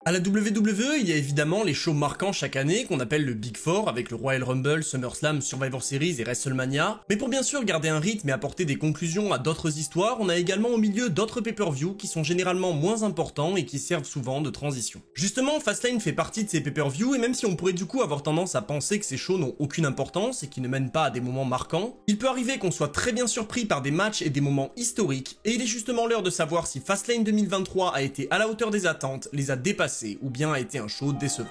À la WWE, il y a évidemment les shows marquants chaque année qu'on appelle le Big Four avec le Royal Rumble, SummerSlam, Survivor Series et WrestleMania. Mais pour bien sûr garder un rythme et apporter des conclusions à d'autres histoires, on a également au milieu d'autres pay-per-view qui sont généralement moins importants et qui servent souvent de transition. Justement, Fastlane fait partie de ces pay-per-view et même si on pourrait du coup avoir tendance à penser que ces shows n'ont aucune importance et qui ne mènent pas à des moments marquants, il peut arriver qu'on soit très bien surpris par des matchs et des moments historiques et il est justement l'heure de savoir si Fastlane 2023 a été à la hauteur des attentes, les a dépassés ou bien a été un show décevant.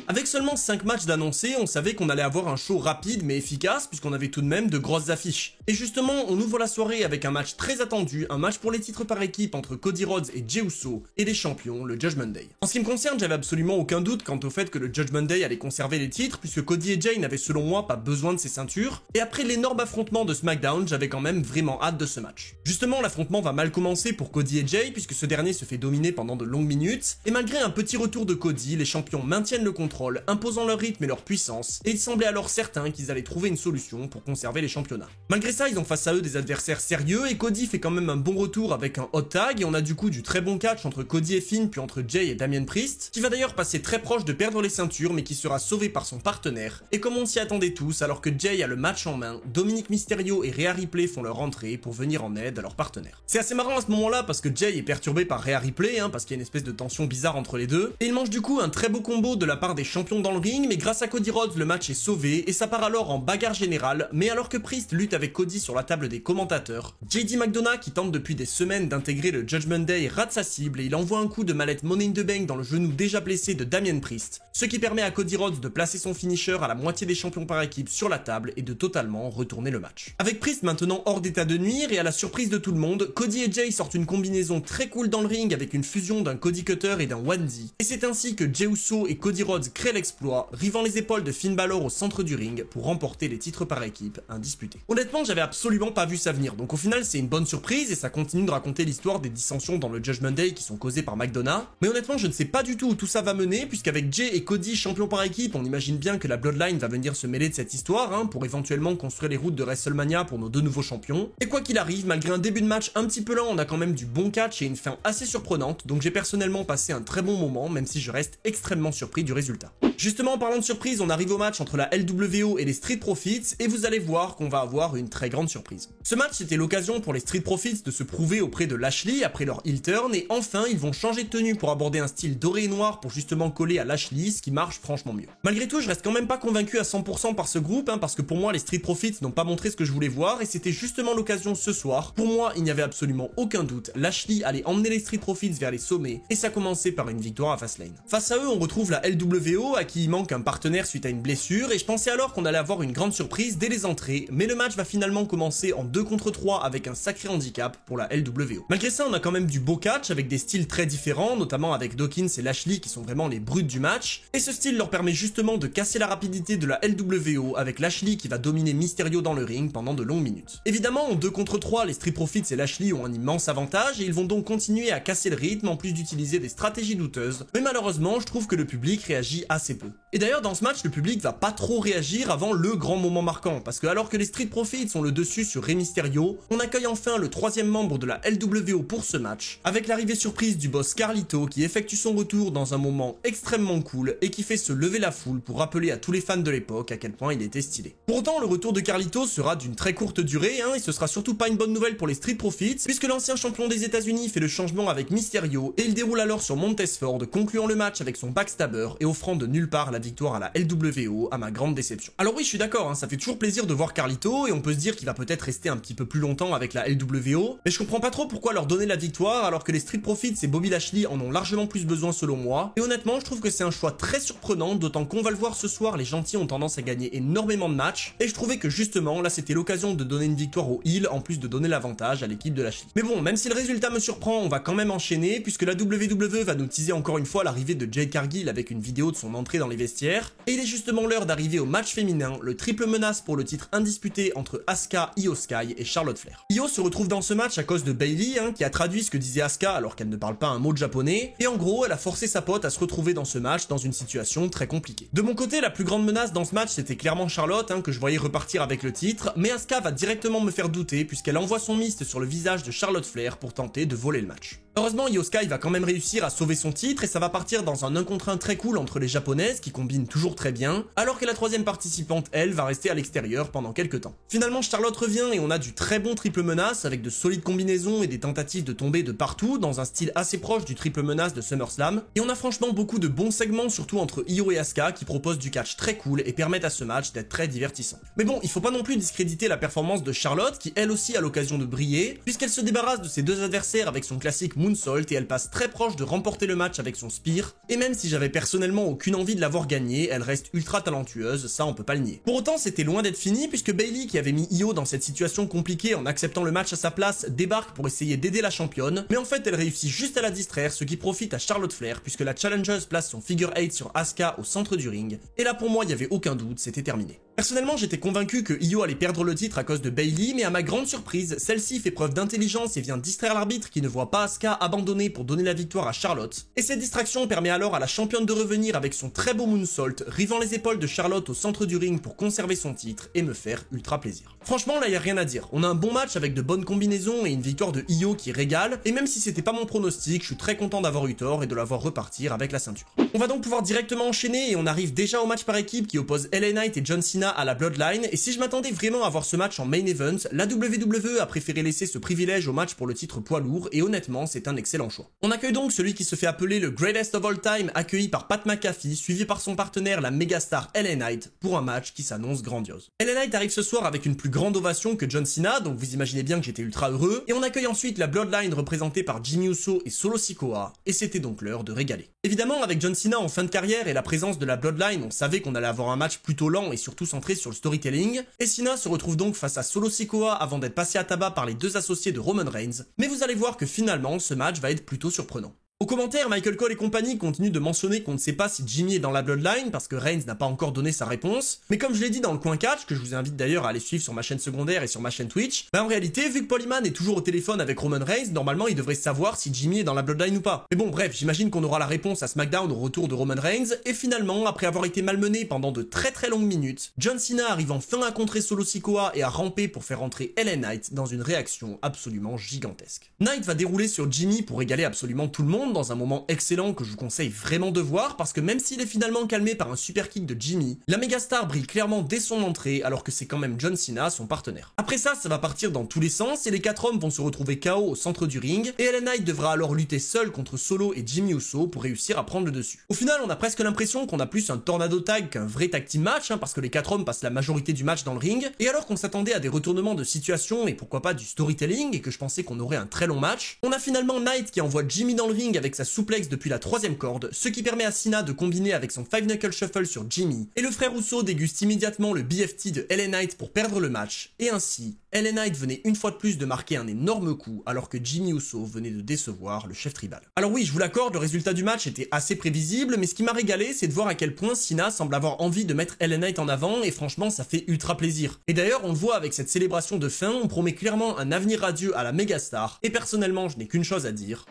Avec seulement 5 matchs d'annoncés, on savait qu'on allait avoir un show rapide mais efficace puisqu'on avait tout de même de grosses affiches. Et justement, on ouvre la soirée avec un match très attendu, un match pour les titres par équipe entre Cody Rhodes et Jey Uso et les champions, le Judgment Day. En ce qui me concerne, j'avais absolument aucun doute quant au fait que le Judgment Day allait conserver les titres puisque Cody et Jey n'avaient selon moi pas besoin de ces ceintures. Et après l'énorme affrontement de SmackDown, j'avais quand même vraiment hâte de ce match. Justement, l'affrontement va mal commencer pour Cody et Jey puisque ce dernier se fait dominer pendant de longues minutes. Et malgré un petit retour de Cody, les champions maintiennent le contrôle, imposant leur rythme et leur puissance, et il semblait alors certain qu'ils allaient trouver une solution pour conserver les championnats. Malgré ça, ils ont face à eux des adversaires sérieux, et Cody fait quand même un bon retour avec un hot tag, et on a du coup du très bon catch entre Cody et Finn, puis entre Jey et Damien Priest, qui va d'ailleurs passer très proche de perdre les ceintures, mais qui sera sauvé par son partenaire, et comme on s'y attendait tous, alors que Jey a le match en main, Dominic Mysterio et Rhea Ripley font leur entrée pour venir en aide à leur partenaire. C'est assez marrant à ce moment-là, parce que Jey est perturbé par Rhea Ripley, parce qu'il y a une espèce de tension bizarre entre les deux, et il mange du coup un très beau combo de la part des champions dans le ring, mais grâce à Cody Rhodes, le match est sauvé et ça part alors en bagarre générale, mais alors que Priest lutte avec Cody sur la table des commentateurs, JD McDonagh, qui tente depuis des semaines d'intégrer le Judgment Day, rate sa cible et il envoie un coup de mallette Money in the Bank dans le genou déjà blessé de Damien Priest, ce qui permet à Cody Rhodes de placer son finisher à la moitié des champions par équipe sur la table et de totalement retourner le match. Avec Priest maintenant hors d'état de nuire et à la surprise de tout le monde, Cody et Jey sortent une combinaison très cool dans le ring avec une fusion d'un Cody Cutter et d'un Onesie, et c'est ainsi que Jey Uso et Cody Rhodes créent l'exploit, rivant les épaules de Finn Balor au centre du ring pour remporter les titres par équipe indisputés. Honnêtement, j'avais absolument pas vu ça venir, donc au final c'est une bonne surprise et ça continue de raconter l'histoire des dissensions dans le Judgment Day qui sont causées par McDonagh, mais honnêtement je ne sais pas du tout où tout ça va mener, puisqu'avec Jey et Cody champions par équipe, on imagine bien que la Bloodline va venir se mêler de cette histoire, pour éventuellement construire les routes de WrestleMania pour nos deux nouveaux champions, et quoi qu'il arrive, malgré un début de match un petit peu lent, on a quand même du bon catch et une fin assez surprenante, donc j'ai personnellement passé un très bon moment, même si je reste extrêmement surpris du résultat. Justement, en parlant de surprise, on arrive au match entre la LWO et les Street Profits, et vous allez voir qu'on va avoir une très grande surprise. Ce match, c'était l'occasion pour les Street Profits de se prouver auprès de Lashley après leur heel turn, et enfin, ils vont changer de tenue pour aborder un style doré et noir pour justement coller à Lashley, ce qui marche franchement mieux. Malgré tout, je reste quand même pas convaincu à 100% par ce groupe, parce que pour moi, les Street Profits n'ont pas montré ce que je voulais voir, et c'était justement l'occasion ce soir. Pour moi, il n'y avait absolument aucun doute, Lashley allait emmener les Street Profits vers les sommets, et ça commençait par une victoire à Fastlane. Face à eux, on retrouve la LWO, à qui il manque un partenaire suite à une blessure, et je pensais alors qu'on allait avoir une grande surprise dès les entrées, mais le match va finalement commencer en 2 contre 3 avec un sacré handicap pour la LWO. Malgré ça, on a quand même du beau catch avec des styles très différents, notamment avec Dawkins et Lashley qui sont vraiment les brutes du match, et ce style leur permet justement de casser la rapidité de la LWO avec Lashley qui va dominer Mysterio dans le ring pendant de longues minutes. Évidemment, en 2 contre 3, les Street Profits et Lashley ont un immense avantage et ils vont donc continuer à casser le rythme en plus d'utiliser des stratégies douteuses, mais malheureusement, je trouve que le public réagit assez peu. Et d'ailleurs, dans ce match, le public va pas trop réagir avant le grand moment marquant, parce que alors que les Street Profits ont le dessus sur Rey Mysterio, on accueille enfin le 3e membre de la LWO pour ce match, avec l'arrivée surprise du boss Carlito qui effectue son retour dans un moment extrêmement cool et qui fait se lever la foule pour rappeler à tous les fans de l'époque à quel point il était stylé. Pour autant, le retour de Carlito sera d'une très courte durée, et ce sera surtout pas une bonne nouvelle pour les Street Profits, puisque l'ancien champion des États-Unis fait le changement avec Mysterio et il déroule alors sur Montez-Ford, concluant le match avec son backstabber et offrant de nulle part la victoire à la LWO à ma grande déception. Alors oui, je suis d'accord, ça fait toujours plaisir de voir Carlito et on peut se dire qu'il va peut-être rester un petit peu plus longtemps avec la LWO, mais je comprends pas trop pourquoi leur donner la victoire alors que les Street Profits et Bobby Lashley en ont largement plus besoin selon moi, et honnêtement je trouve que c'est un choix très surprenant, d'autant qu'on va le voir ce soir, les gentils ont tendance à gagner énormément de matchs, et je trouvais que justement là c'était l'occasion de donner une victoire aux heels en plus de donner l'avantage à l'équipe de Lashley. Mais bon, même si le résultat me surprend, on va quand même enchaîner puisque la WWE va nous teaser encore une fois l'arrivée de Jade Cargill avec une vidéo de son entrée dans les vestiaires, et il est justement l'heure d'arriver au match féminin, le triple menace pour le titre indisputé entre Asuka, Io Sky et Charlotte Flair. Io se retrouve dans ce match à cause de Bayley, qui a traduit ce que disait Asuka alors qu'elle ne parle pas un mot de japonais, et en gros elle a forcé sa pote à se retrouver dans ce match dans une situation très compliquée. De mon côté, la plus grande menace dans ce match c'était clairement Charlotte, que je voyais repartir avec le titre, mais Asuka va directement me faire douter puisqu'elle envoie son mist sur le visage de Charlotte Flair pour tenter de voler le match. Heureusement, Io Sky va quand même réussir à sauver son titre et ça va partir dans un 1 contre 1 très cool entre les japonaises qui combinent toujours très bien, alors que la troisième participante, elle, va rester à l'extérieur pendant quelques temps. Finalement, Charlotte revient et on a du très bon triple menace avec de solides combinaisons et des tentatives de tomber de partout dans un style assez proche du triple menace de SummerSlam. Et on a franchement beaucoup de bons segments, surtout entre Io et Asuka, qui proposent du catch très cool et permettent à ce match d'être très divertissant. Mais bon, il faut pas non plus discréditer la performance de Charlotte, qui elle aussi a l'occasion de briller, puisqu'elle se débarrasse de ses deux adversaires avec son classique moonsault et elle passe très proche de remporter le match avec son spear. Et même si j'avais personnellement aucune envie de l'avoir gagné, elle reste ultra talentueuse, ça on peut pas le nier. Pour autant, c'était loin d'être fini, puisque Bayley, qui avait mis Io dans cette situation compliquée en acceptant le match à sa place, débarque pour essayer d'aider la championne, mais en fait elle réussit juste à la distraire, ce qui profite à Charlotte Flair, puisque la challengeuse place son figure 8 sur Asuka au centre du ring, et là pour moi il y avait aucun doute, c'était terminé. Personnellement, j'étais convaincu que Io allait perdre le titre à cause de Bayley, mais à ma grande surprise, celle-ci fait preuve d'intelligence et vient distraire l'arbitre qui ne voit pas Asuka abandonner pour donner la victoire à Charlotte. Et cette distraction permet alors à la championne de revenir avec son très beau moonsault, rivant les épaules de Charlotte au centre du ring pour conserver son titre et me faire ultra plaisir. Franchement, là y a rien à dire. On a un bon match avec de bonnes combinaisons et une victoire de Io qui régale, et même si c'était pas mon pronostic, je suis très content d'avoir eu tort et de l'avoir repartir avec la ceinture. On va donc pouvoir directement enchaîner et on arrive déjà au match par équipe qui oppose LA Knight et John Cena à la Bloodline, et si je m'attendais vraiment à voir ce match en main event, la WWE a préféré laisser ce privilège au match pour le titre poids lourd, et honnêtement c'est un excellent choix. On accueille donc celui qui se fait appeler le Greatest of All Time, accueilli par Pat McAfee, suivi par son partenaire la mégastar LA Knight, pour un match qui s'annonce grandiose. LA Knight arrive ce soir avec une plus grande ovation que John Cena, donc vous imaginez bien que j'étais ultra heureux, et on accueille ensuite la Bloodline représentée par Jimmy Uso et Solo Sikoa, et c'était donc l'heure de régaler. Évidemment, avec John Cena en fin de carrière et la présence de la Bloodline, on savait qu'on allait avoir un match plutôt lent et surtout centré sur le storytelling, et Cena se retrouve donc face à Solo Sikoa avant d'être passé à tabac par les deux associés de Roman Reigns, mais vous allez voir que finalement, ce match va être plutôt surprenant. Au commentaire, Michael Cole et compagnie continuent de mentionner qu'on ne sait pas si Jimmy est dans la Bloodline parce que Reigns n'a pas encore donné sa réponse, mais comme je l'ai dit dans le coin catch, que je vous invite d'ailleurs à aller suivre sur ma chaîne secondaire et sur ma chaîne Twitch, en réalité, vu que Paul Heyman est toujours au téléphone avec Roman Reigns, normalement il devrait savoir si Jimmy est dans la Bloodline ou pas. Mais bon, bref, j'imagine qu'on aura la réponse à SmackDown au retour de Roman Reigns, et finalement, après avoir été malmené pendant de très longues minutes, John Cena arrive enfin à contrer Solo Sikoa et à ramper pour faire entrer LA Knight dans une réaction absolument gigantesque. Knight va dérouler sur Jimmy pour égaler absolument tout le monde dans un moment excellent que je vous conseille vraiment de voir, parce que même s'il est finalement calmé par un super kick de Jimmy, la mégastar brille clairement dès son entrée alors que c'est quand même John Cena son partenaire. Après ça va partir dans tous les sens et les 4 hommes vont se retrouver KO au centre du ring, et LA Knight devra alors lutter seul contre Solo et Jimmy Uso pour réussir à prendre le dessus. Au final, on a presque l'impression qu'on a plus un tornado tag qu'un vrai tag team match, parce que les 4 hommes passent la majorité du match dans le ring, et alors qu'on s'attendait à des retournements de situation et pourquoi pas du storytelling et que je pensais qu'on aurait un très long match, on a finalement Knight qui envoie Jimmy dans le ring avec sa souplex depuis la 3e corde, ce qui permet à Cena de combiner avec son 5 knuckle shuffle sur Jimmy, et le frère Uso déguste immédiatement le BFT de LA Knight pour perdre le match, et ainsi, LA Knight venait une fois de plus de marquer un énorme coup alors que Jimmy Uso venait de décevoir le chef tribal. Alors oui, je vous l'accorde, le résultat du match était assez prévisible, mais ce qui m'a régalé, c'est de voir à quel point Cena semble avoir envie de mettre LA Knight en avant, et franchement ça fait ultra plaisir. Et d'ailleurs, on le voit avec cette célébration de fin, on promet clairement un avenir radieux à la mégastar, et personnellement je n'ai qu'une chose à dire.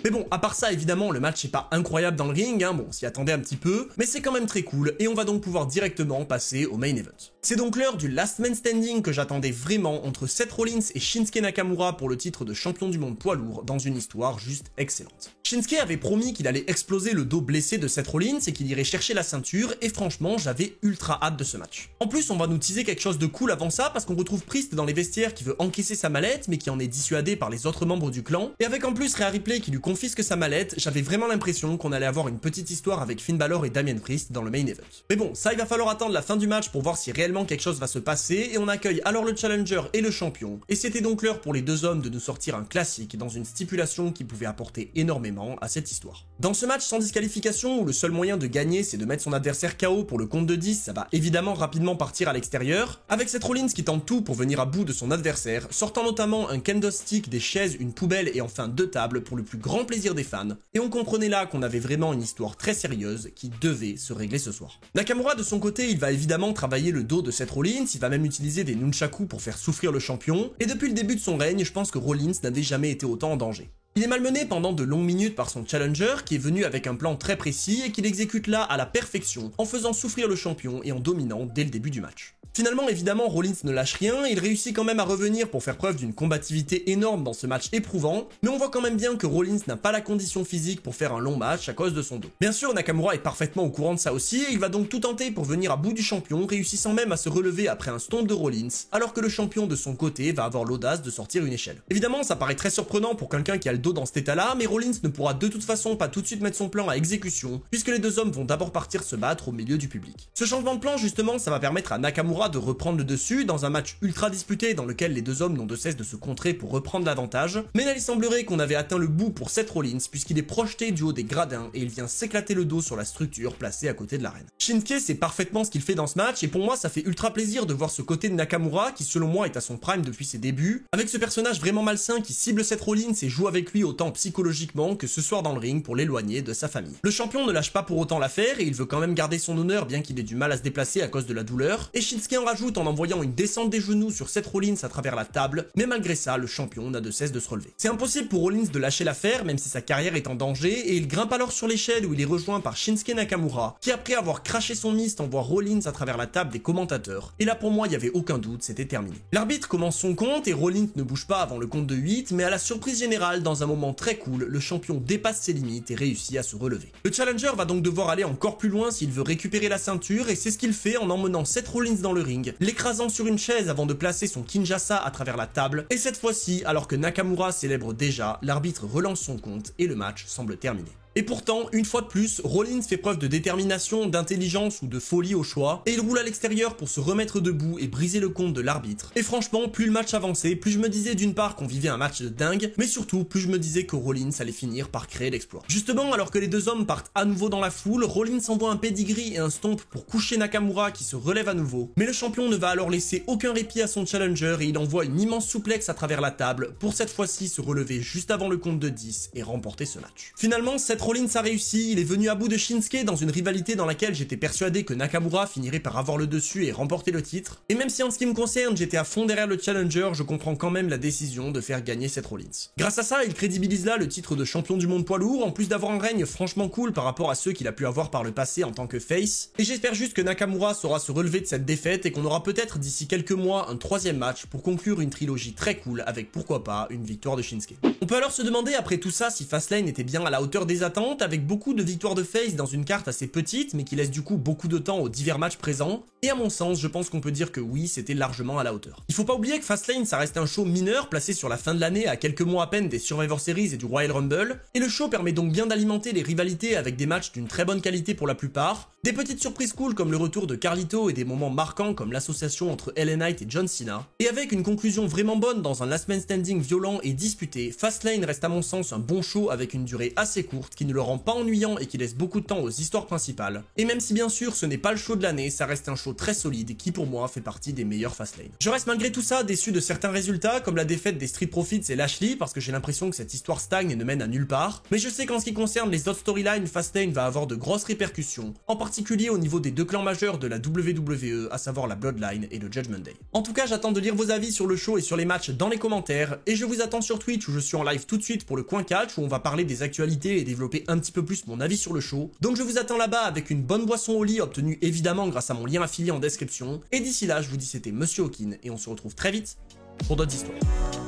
Mais bon, à part ça, évidemment, le match est pas incroyable dans le ring, bon, on s'y attendait un petit peu, mais c'est quand même très cool, et on va donc pouvoir directement passer au main event. C'est donc l'heure du last man standing que j'attendais vraiment entre Seth Rollins et Shinsuke Nakamura pour le titre de champion du monde poids lourd dans une histoire juste excellente. Shinsuke avait promis qu'il allait exploser le dos blessé de Seth Rollins et qu'il irait chercher la ceinture, et franchement, j'avais ultra hâte de ce match. En plus, on va nous teaser quelque chose de cool avant ça, parce qu'on retrouve Priest dans les vestiaires qui veut encaisser sa mallette, mais qui en est dissuadé par les autres membres du clan, et avec en plus Rhea Ripley qui lui confisque sa mallette, j'avais vraiment l'impression qu'on allait avoir une petite histoire avec Finn Balor et Damien Priest dans le main event. Mais bon, ça il va falloir attendre la fin du match pour voir si réellement quelque chose va se passer, et on accueille alors le challenger et le champion, et c'était donc l'heure pour les deux hommes de nous sortir un classique dans une stipulation qui pouvait apporter énormément à cette histoire. Dans ce match sans disqualification, où le seul moyen de gagner c'est de mettre son adversaire KO pour le compte de 10, ça va évidemment rapidement partir à l'extérieur, avec Seth Rollins qui tente tout pour venir à bout de son adversaire, sortant notamment un kendo stick, des chaises, une poubelle et enfin 2 tables pour le plus grand plaisir des fans, et on comprenait là qu'on avait vraiment une histoire très sérieuse qui devait se régler ce soir. Nakamura de son côté, il va évidemment travailler le dos de Seth Rollins, il va même utiliser des nunchakus pour faire souffrir le champion, et depuis le début de son règne, je pense que Rollins n'avait jamais été autant en danger. Il est malmené pendant de longues minutes par son challenger qui est venu avec un plan très précis et qu'il exécute là à la perfection en faisant souffrir le champion et en dominant dès le début du match. Finalement, évidemment, Rollins ne lâche rien, il réussit quand même à revenir pour faire preuve d'une combativité énorme dans ce match éprouvant, mais on voit quand même bien que Rollins n'a pas la condition physique pour faire un long match à cause de son dos. Bien sûr, Nakamura est parfaitement au courant de ça aussi, et il va donc tout tenter pour venir à bout du champion, réussissant même à se relever après un stomp de Rollins, alors que le champion de son côté va avoir l'audace de sortir une échelle. Évidemment, ça paraît très surprenant pour quelqu'un qui a le dos dans cet état-là, mais Rollins ne pourra de toute façon pas tout de suite mettre son plan à exécution, puisque les deux hommes vont d'abord partir se battre au milieu du public. Ce changement de plan, justement, ça va permettre à Nakamura de reprendre le dessus dans un match ultra disputé dans lequel les deux hommes n'ont de cesse de se contrer pour reprendre l'avantage, mais là il semblerait qu'on avait atteint le bout pour Seth Rollins puisqu'il est projeté du haut des gradins et il vient s'éclater le dos sur la structure placée à côté de l'arène. Shinsuke sait parfaitement ce qu'il fait dans ce match et pour moi ça fait ultra plaisir de voir ce côté de Nakamura qui selon moi est à son prime depuis ses débuts, avec ce personnage vraiment malsain qui cible Seth Rollins et joue avec lui autant psychologiquement que ce soir dans le ring pour l'éloigner de sa famille. Le champion ne lâche pas pour autant l'affaire et il veut quand même garder son honneur bien qu'il ait du mal à se déplacer à cause de la douleur, et Shinsuke en rajoute en envoyant une descente des genoux sur Seth Rollins à travers la table, mais malgré ça, le champion n'a de cesse de se relever. C'est impossible pour Rollins de lâcher l'affaire, même si sa carrière est en danger, et il grimpe alors sur l'échelle où il est rejoint par Shinsuke Nakamura, qui après avoir craché son mist envoie Rollins à travers la table des commentateurs. Et là pour moi, il n'y avait aucun doute, c'était terminé. L'arbitre commence son compte et Rollins ne bouge pas avant le compte de 8, mais à la surprise générale, dans un moment très cool, le champion dépasse ses limites et réussit à se relever. Le challenger va donc devoir aller encore plus loin s'il veut récupérer la ceinture, et c'est ce qu'il fait en emmenant Seth Rollins dans le ring, l'écrasant sur une chaise avant de placer son Kinshasa à travers la table, et cette fois-ci, alors que Nakamura célèbre déjà, l'arbitre relance son compte et le match semble terminé. Et pourtant, une fois de plus, Rollins fait preuve de détermination, d'intelligence ou de folie au choix, et il roule à l'extérieur pour se remettre debout et briser le compte de l'arbitre. Et franchement, plus le match avançait, plus je me disais d'une part qu'on vivait un match de dingue, mais surtout, plus je me disais que Rollins allait finir par créer l'exploit. Justement, alors que les deux hommes partent à nouveau dans la foule, Rollins envoie un pedigree et un stomp pour coucher Nakamura qui se relève à nouveau, mais le champion ne va alors laisser aucun répit à son challenger et il envoie une immense souplex à travers la table pour cette fois-ci se relever juste avant le compte de 10 et remporter ce match. Finalement, Seth Rollins a réussi, il est venu à bout de Shinsuke dans une rivalité dans laquelle j'étais persuadé que Nakamura finirait par avoir le dessus et remporter le titre. Et même si en ce qui me concerne j'étais à fond derrière le challenger, je comprends quand même la décision de faire gagner Seth Rollins. Grâce à ça, il crédibilise là le titre de champion du monde poids lourd, en plus d'avoir un règne franchement cool par rapport à ceux qu'il a pu avoir par le passé en tant que face. Et j'espère juste que Nakamura saura se relever de cette défaite et qu'on aura peut-être d'ici quelques mois un troisième match pour conclure une trilogie très cool avec pourquoi pas une victoire de Shinsuke. On peut alors se demander après tout ça si Fastlane était bien à la hauteur des attentes, avec beaucoup de victoires de face dans une carte assez petite mais qui laisse du coup beaucoup de temps aux divers matchs présents, et à mon sens je pense qu'on peut dire que oui, c'était largement à la hauteur. Il faut pas oublier que Fastlane ça reste un show mineur placé sur la fin de l'année à quelques mois à peine des Survivor Series et du Royal Rumble, et le show permet donc bien d'alimenter les rivalités avec des matchs d'une très bonne qualité pour la plupart, des petites surprises cool comme le retour de Carlito et des moments marquants comme l'association entre LA Knight et John Cena, et avec une conclusion vraiment bonne dans un last man standing violent et disputé, Fastlane reste à mon sens un bon show avec une durée assez courte qui ne le rend pas ennuyant et qui laisse beaucoup de temps aux histoires principales. Et même si bien sûr ce n'est pas le show de l'année, ça reste un show très solide qui pour moi fait partie des meilleurs Fastlane. Je reste malgré tout ça déçu de certains résultats comme la défaite des Street Profits et Lashley parce que j'ai l'impression que cette histoire stagne et ne mène à nulle part, mais je sais qu'en ce qui concerne les autres storylines, Fastlane va avoir de grosses répercussions, en particulier au niveau des deux clans majeurs de la WWE, à savoir la Bloodline et le Judgment Day. En tout cas, j'attends de lire vos avis sur le show et sur les matchs dans les commentaires, et je vous attends sur Twitch où je suis en live tout de suite pour le coin catch où on va parler des actualités et développer un petit peu plus mon avis sur le show. Donc je vous attends là-bas avec une bonne boisson au lit obtenue évidemment grâce à mon lien affilié en description. Et d'ici là, je vous dis c'était Monsieur Hawkin et on se retrouve très vite pour d'autres histoires.